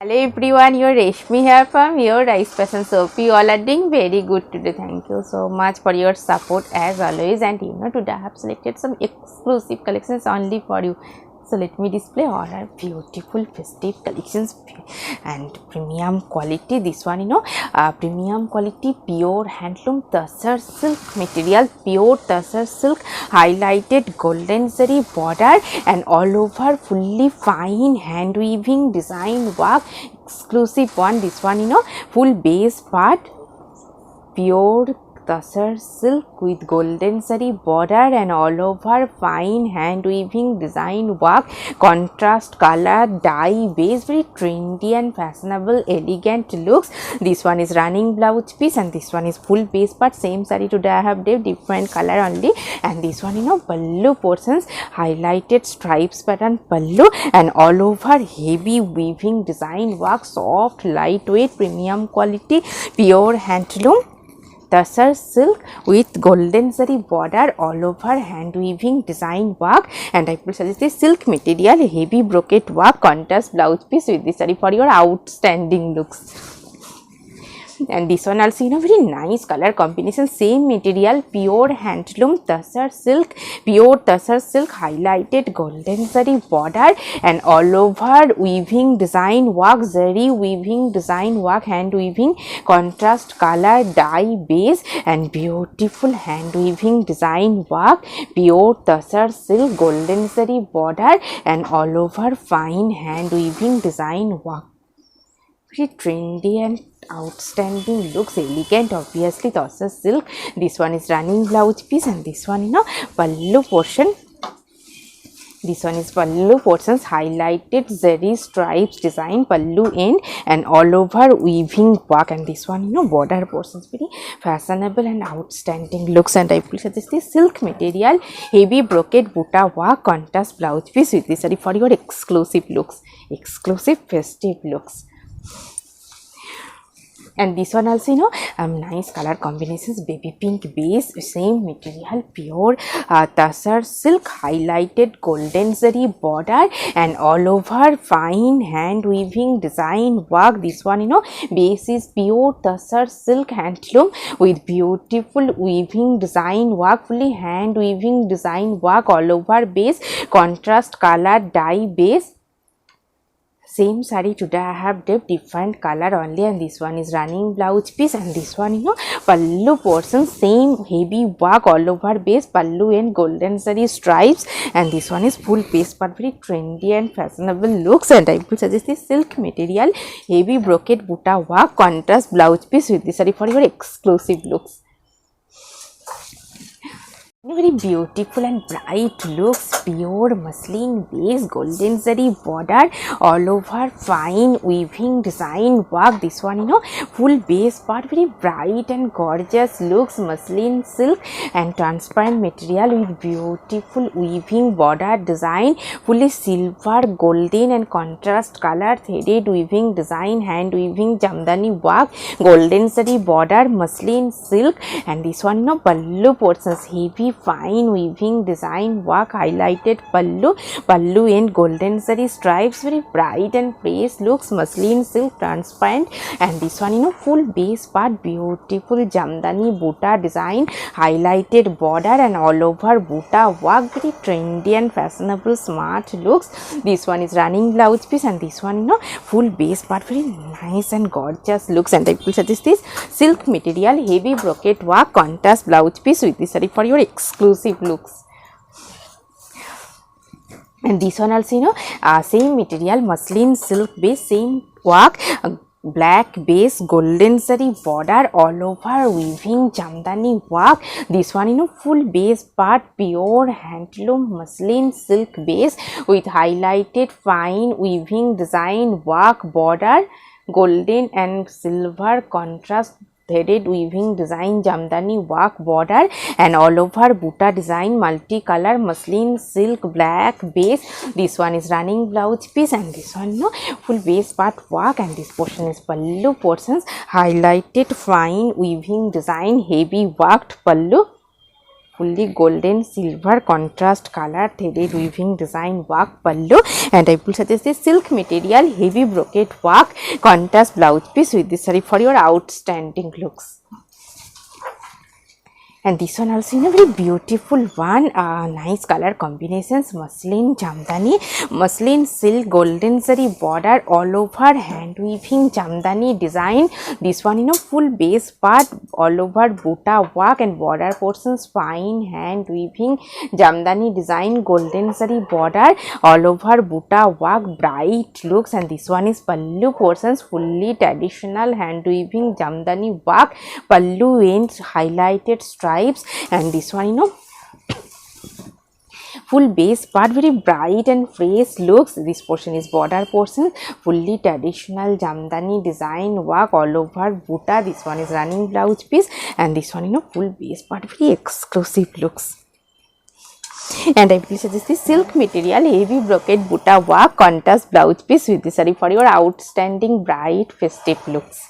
Hello everyone, your Reshmi here from your Rice Fashion Soap. You all are doing very good today. Thank you so much for your support as always. And today I have selected some exclusive collections only for you. So let me display all our beautiful festive collections and premium quality. This one premium quality pure handloom tussar silk material, pure tussar silk, highlighted golden zari border and all over fully fine hand weaving design work. Exclusive one, this one full base part pure tussar silk with golden zari border and all over fine hand weaving design work, contrast color dye base, very trendy and fashionable elegant looks. This one is running blouse piece and this one is full base part. Same saree today I have different color only. And this one pallu portions, highlighted stripes pattern pallu and all over heavy weaving design work, soft lightweight premium quality pure handloom tussar silk with golden zari border all over hand weaving design work. And I will suggest this silk material heavy brocade work, contrast blouse piece with this saree for your outstanding looks. And this one also very nice color combination, same material pure handloom tussar silk, pure tussar silk, highlighted golden zari border and all over weaving design work, zari weaving design work, hand weaving, contrast color dye base and beautiful hand weaving design work, pure tussar silk, golden zari border and all over fine hand weaving design work. Very trendy and outstanding looks, elegant, obviously tussar silk. This one is running blouse piece and this one pallu portion. This one is pallu portions, highlighted zari stripes design pallu end and all over weaving work. And this one border portions, very fashionable and outstanding looks. And I will suggest this silk material heavy brocade butta work, contrast blouse piece with this saree for your exclusive looks, exclusive festive looks. And this one also nice color combinations, baby pink base, same material pure tussar silk, highlighted golden zari border and all over fine hand weaving design work. This one base is pure tussar silk handloom with beautiful weaving design work, fully hand weaving design work all over base, contrast color dye base. Same saree today I have different color only. And this one is running blouse piece and this one pallu portion, same heavy work all over base, pallu and golden zari stripes. And this one is full base part, very trendy and fashionable looks. And I will suggest this silk material heavy brocade butta work, contrast blouse piece with this saree for your exclusive looks. Very beautiful and bright looks, pure muslin base, golden zari border all over fine weaving design work. This one full base part, very bright and gorgeous looks, muslin silk and transparent material with beautiful weaving border design, fully silver golden and contrast color threaded weaving design, hand weaving jamdani work, golden zari border, muslin silk. And this one pallu portions, heavy fine weaving design work, highlighted pallu and golden zari stripes, very bright and fresh looks, muslin silk transparent. And this one full base part, beautiful jamdani butta design, highlighted border and all over butta work, very trendy and fashionable smart looks. This one is running blouse piece and this one full base part, very nice and gorgeous looks. And I will suggest this silk material heavy brocade work, contrast blouse piece with this saree for your exclusive looks. And this one also same material muslin silk base, same work, black base, golden zari border all over weaving jamdani work. This one full base part, pure handloom muslin silk base with highlighted fine weaving design work, border golden and silver contrast threaded weaving design jamdani work, border and all over butta design, multicolor muslin silk black base. This one is running blouse piece and this one full base part work. And this portion is pallu portions, highlighted fine weaving design, heavy worked pallu, fully golden silver contrast color threaded weaving design work pallu, and I will suggest this silk material heavy brocade work contrast blouse piece with this saree for your outstanding looks. And this one also in a very beautiful one, nice color combinations, muslin jamdani, muslin silk golden zari border all over, hand weaving jamdani design. This one full base part all over buta work and border portions fine hand weaving jamdani design, golden zari border all over buta work, bright looks. And this one is pallu portions fully traditional hand weaving jamdani work, pallu ends highlighted stripes. And this one full base part very bright and fresh looks. This portion is border portion fully traditional jamdani design work all over buta. This one is running blouse piece, and this one full base part very exclusive looks. And I will suggest this silk material heavy brocade buta work contrast blouse piece with this saree for your outstanding bright festive looks.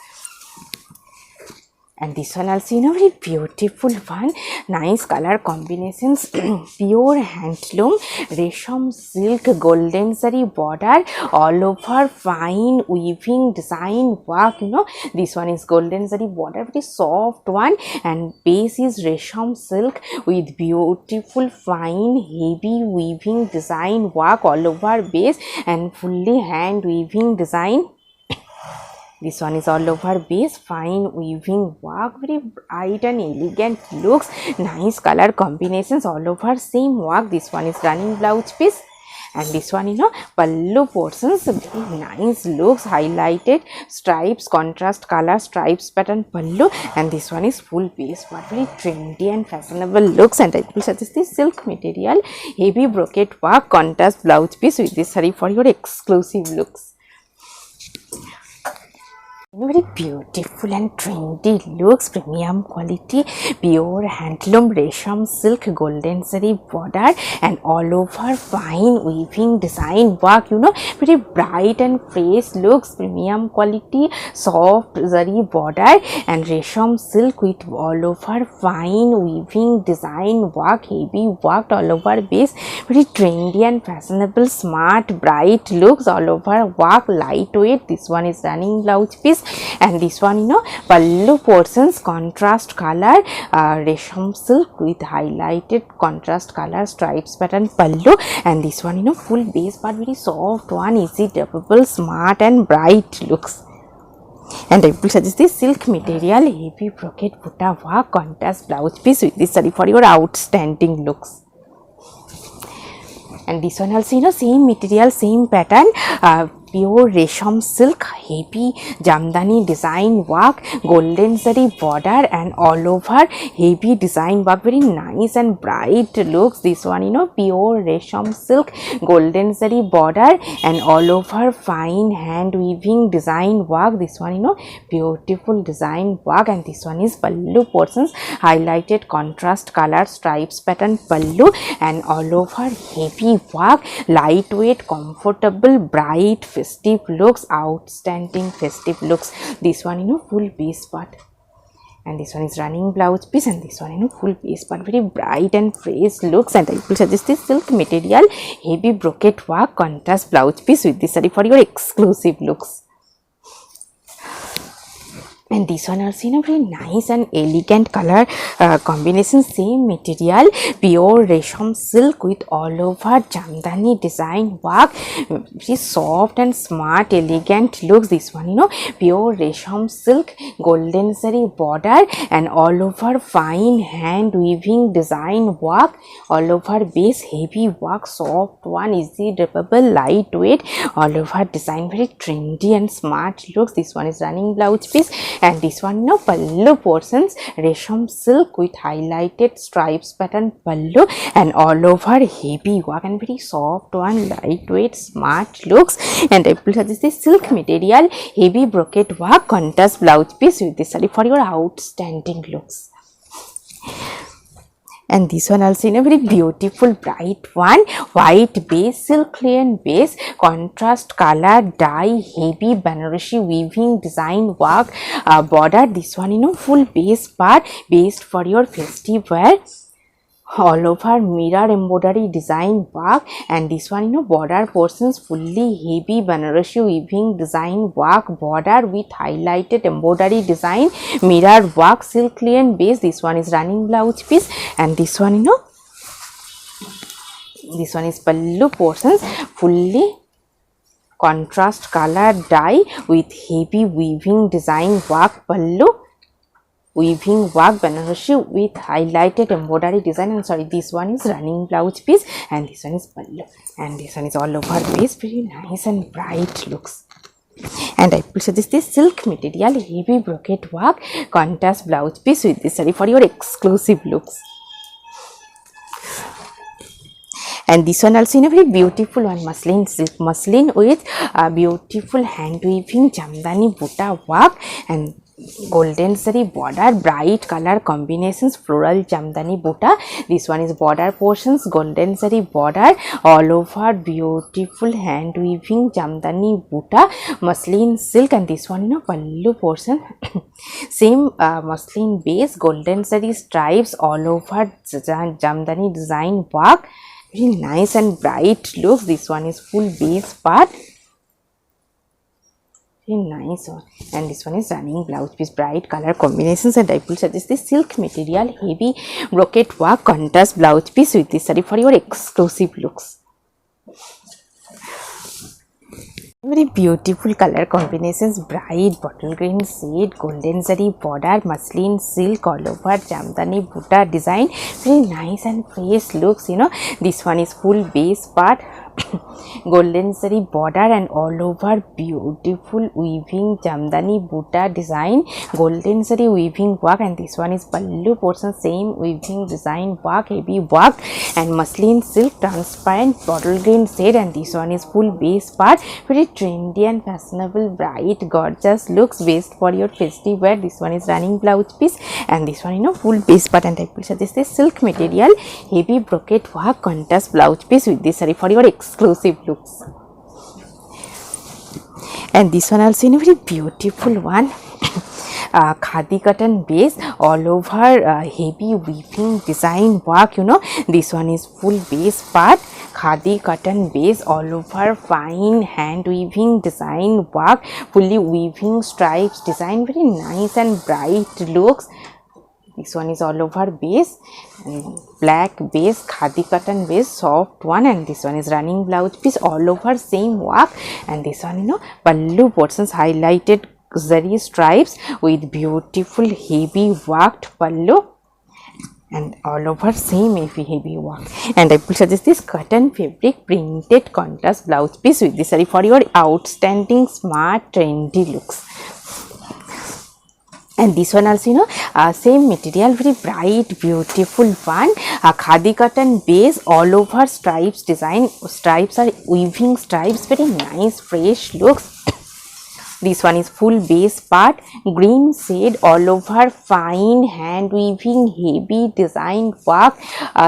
And this one also very beautiful one, nice color combinations, pure handloom, resham silk golden zari border all over fine weaving design work. This one is golden zari border, very soft one, and base is resham silk with beautiful fine heavy weaving design work all over base and fully hand weaving design. This one is all over base, fine weaving work, very bright and elegant looks, nice color combinations all over same work. This one is running blouse piece, and this one pallu portions, very nice looks, highlighted stripes, contrast color stripes pattern pallu, and this one is full base but very trendy and fashionable looks. And I will suggest this silk material heavy brocade work contrast blouse piece with this saree for your exclusive looks. Very beautiful and trendy looks, premium quality, pure handloom resham silk golden zari border and all over fine weaving design work. Very bright and fresh looks, premium quality, soft zari border and resham silk with all over fine weaving design work, heavy worked all over base, very trendy and fashionable, smart, bright looks all over work, lightweight. This one is running blouse piece, and this one pallu portions contrast color resham silk with highlighted contrast color stripes pattern pallu, and this one full base part very soft one, easy droppable, smart and bright looks. And I will suggest this silk material heavy brocade buta work contrast blouse piece with this saree for your outstanding looks. And this one also same material, same pattern, pure resham silk heavy jamdani design work, golden zari border and all over heavy design work, very nice and bright looks. This one pure resham silk golden zari border and all over fine hand weaving design work. This one beautiful design work, and this one is pallu portions, highlighted contrast color stripes pattern pallu and all over heavy work, lightweight, comfortable, bright, festive looks, outstanding festive looks. This one full base part, and this one is running blouse piece, and this one full base part, very bright and fresh looks. And I will suggest this silk material heavy brocade work contrast blouse piece with this saree for your exclusive looks. And this one also very nice and elegant color combination, same material, pure resham silk with all over jamdani design work, very soft and smart elegant looks. This one pure resham silk golden zari border and all over fine hand weaving design work, all over base heavy work, soft one, easy droppable, lightweight, all over design, very trendy and smart looks. This one is running blouse piece, and this one pallu portions resham silk with highlighted stripes pattern pallu and all over heavy work and very soft one, lightweight, smart looks. And I will suggest this silk material heavy brocade work contrast blouse piece with this saree for your outstanding looks. And this one also in a very beautiful bright one, white base, silk linen base, contrast color dye, heavy Banarasi weaving design work border. This one full base part, based for your festive wear, all over mirror embroidery design work, and this one, you know, border portions fully heavy Banarasi weaving design work, border with highlighted embroidery design, mirror work, silk linen base. This one is running blouse piece, and this one, you know, this one is pallu portions, fully contrast color dye with heavy weaving design work, pallu weaving work Banarasi with highlighted embroidery design. And sorry, this one is running blouse piece, and this one is pallu, and this one is all over base, very nice and bright looks. And I will suggest this silk material heavy brocade work contrast blouse piece with this saree for your exclusive looks. And this one also in a very beautiful one, muslin, silk muslin with beautiful hand weaving jamdani butta work and golden zari border, bright color combinations, floral jamdani butta. This one is border portions, golden zari border, all over beautiful hand weaving jamdani butta, muslin silk. And this one, you know, pallu portion same muslin base, golden zari stripes, all over jamdani design work, very nice and bright looks. This one is full base part, very nice one. And this one is running blouse piece, bright color combinations. And I will suggest this silk material heavy brocade work contrast blouse piece with this saree for your exclusive looks. Very beautiful color combinations, bright bottle green shade, golden zari border, muslin silk, all over jamdani butta design, very nice and fresh looks. You know, this one is full base part, golden zari border, and all over beautiful weaving jamdani butta design, golden zari weaving work. And this one is pallu portion, same weaving design work, heavy work, and muslin silk transparent bottle green shade. And this one is full base part, very trendy and fashionable, bright gorgeous looks, best for your festive wear. This one is running blouse piece, and this one, you know, full base part. And I will suggest this silk material heavy brocade work contrast blouse piece with this saree for your exclusive looks. And this one also in a very beautiful one, khadi cotton base, all over heavy weaving design work. You know, this one is full base part, khadi cotton base, all over fine hand weaving design work, fully weaving stripes design, very nice and bright looks. This one is all over base, and black base, khadi cotton base, soft one. And this one is running blouse piece, all over same work. And this one, you know, pallu portions, highlighted zari stripes with beautiful heavy worked pallu, and all over same heavy work. And I will suggest this cotton fabric printed contrast blouse piece with this saree for your outstanding smart trendy looks. And this one also, you know, same material, very bright beautiful one, khadi cotton base, all over stripes design, stripes are weaving stripes, very nice fresh looks. This one is full base part, green shade, all over fine hand weaving heavy design work,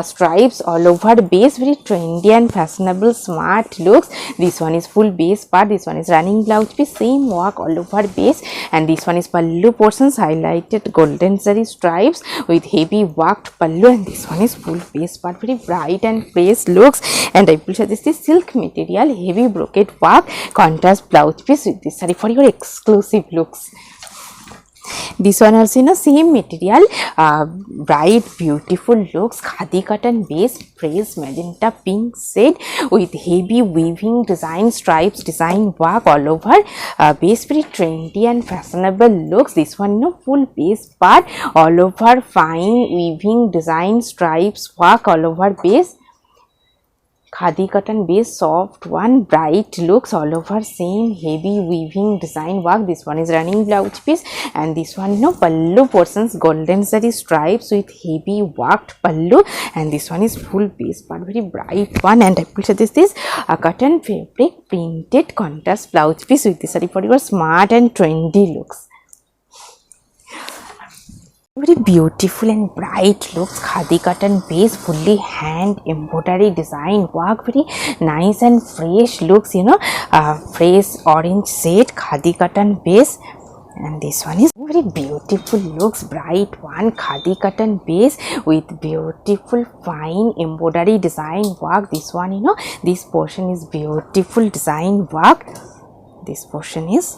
stripes all over base, very trendy and fashionable smart looks. This one is full base part, this one is running blouse piece, same work all over base. And this one is pallu portions, highlighted golden zari stripes with heavy worked pallu. And this one is full base part, very bright and fresh looks. And I will show this silk material heavy brocade work contrast blouse piece with this saree for your exclusive looks. This one also in the same material, bright beautiful looks, khadi cotton base, fresh magenta pink shade with heavy weaving design, stripes design work all over base, very trendy and fashionable looks. This one, you know, full base part, all over fine weaving design, stripes work all over base, khadi cotton base, soft one, bright looks, all over same heavy weaving design work. This one is running blouse piece. And this one, you know, pallu portions, golden zari stripes with heavy worked pallu. And this one is full base part, very bright one. And I will show this cotton fabric printed contrast blouse piece with this saree for your smart and trendy looks. Very beautiful and bright looks, khadi cotton base, fully hand embroidery design work, very nice and fresh looks, you know, fresh orange shade, khadi cotton base, And this one is very beautiful, looks bright one, khadi cotton base with beautiful fine embroidery design work. This one, this portion is beautiful design work. This portion is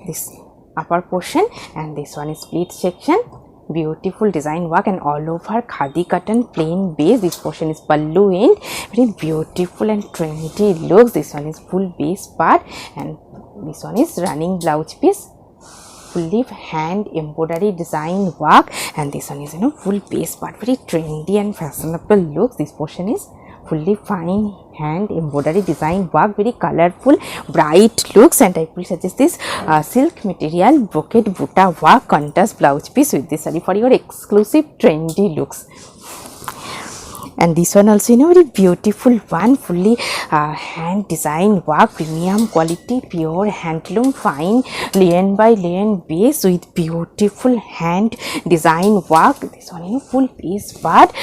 this upper portion, and this one is split section, beautiful design work, and all over khadi cotton plain base. This portion is pallu end, very beautiful and trendy looks. This one is full base part, and this one is running blouse piece, fully hand embroidery design work, and this one is full base part, very trendy and fashionable looks. This portion is fully fine hand embroidery design work, very colorful bright looks, and I will suggest this silk material brocade buta work contrast blouse piece with this saree for your exclusive trendy looks. And this one also very beautiful one, fully hand design work, premium quality, pure handloom, fine lane by lane base with beautiful hand design work. This one full base part,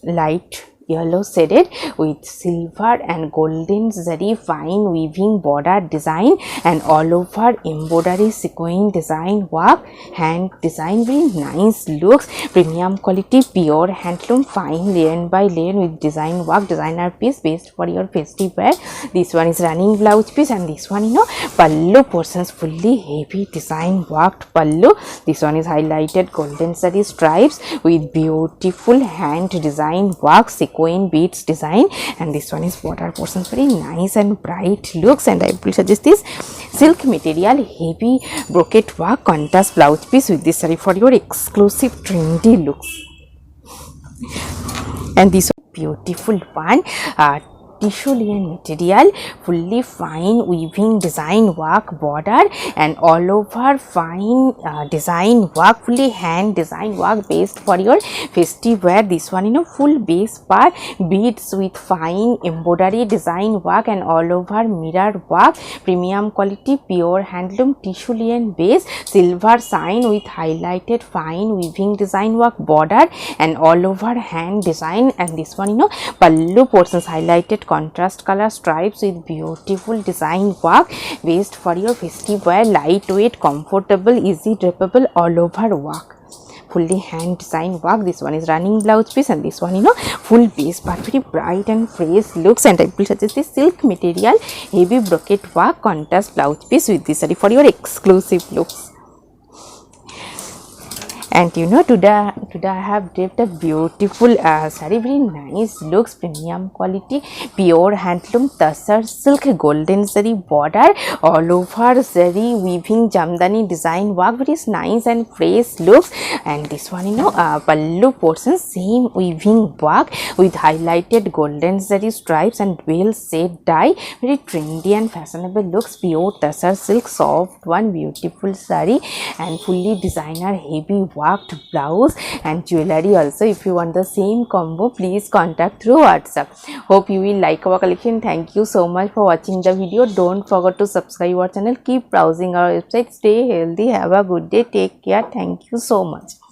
light yellow shaded with silver and golden zari fine weaving border design, and all over embroidery sequin design work, hand design, very nice looks, premium quality, pure handloom, fine lane by lane with design work, designer piece based for your festive wear. This one is running blouse piece, and this one pallu portions, fully heavy design worked pallu. This one is highlighted golden zari stripes with beautiful hand design work, sequin beads design, and this one is border portions, very nice and bright looks. And I will suggest this silk material heavy brocade work contrast blouse piece with this saree for your exclusive trendy looks. And this beautiful one, tissue lion material, fully fine weaving design work border, and all over fine design work, fully hand design work based for your festive wear. This one full base part, beads with fine embroidery design work, and all over mirror work, premium quality, pure handloom, tissue lion base, silver sign with highlighted fine weaving design work border, and all over hand design. And this one pallu portions, highlighted contrast color stripes with beautiful design work based for your festive wear, lightweight, comfortable, easy drapable, all over work, fully hand design work. This one is running blouse piece, and this one full base part, very bright and fresh looks. And I will suggest this silk material heavy brocade work contrast blouse piece with this saree for your exclusive looks. And today I have draped a beautiful saree, very nice looks, premium quality, pure handloom, tussar silk, golden zari border, all over zari weaving jamdani design work, very nice and fresh looks. And this one pallu portion, same weaving work with highlighted golden zari stripes and dual shade dye, very trendy and fashionable looks, pure tussar silk, soft one, beautiful saree, and fully designer heavy worked blouse and jewelry also. If you want the same combo, please contact through WhatsApp. Hope you will like our collection. Thank you so much for watching the video. Don't forget to subscribe our channel. Keep browsing our website. Stay healthy. Have a good day. Take care. Thank you so much.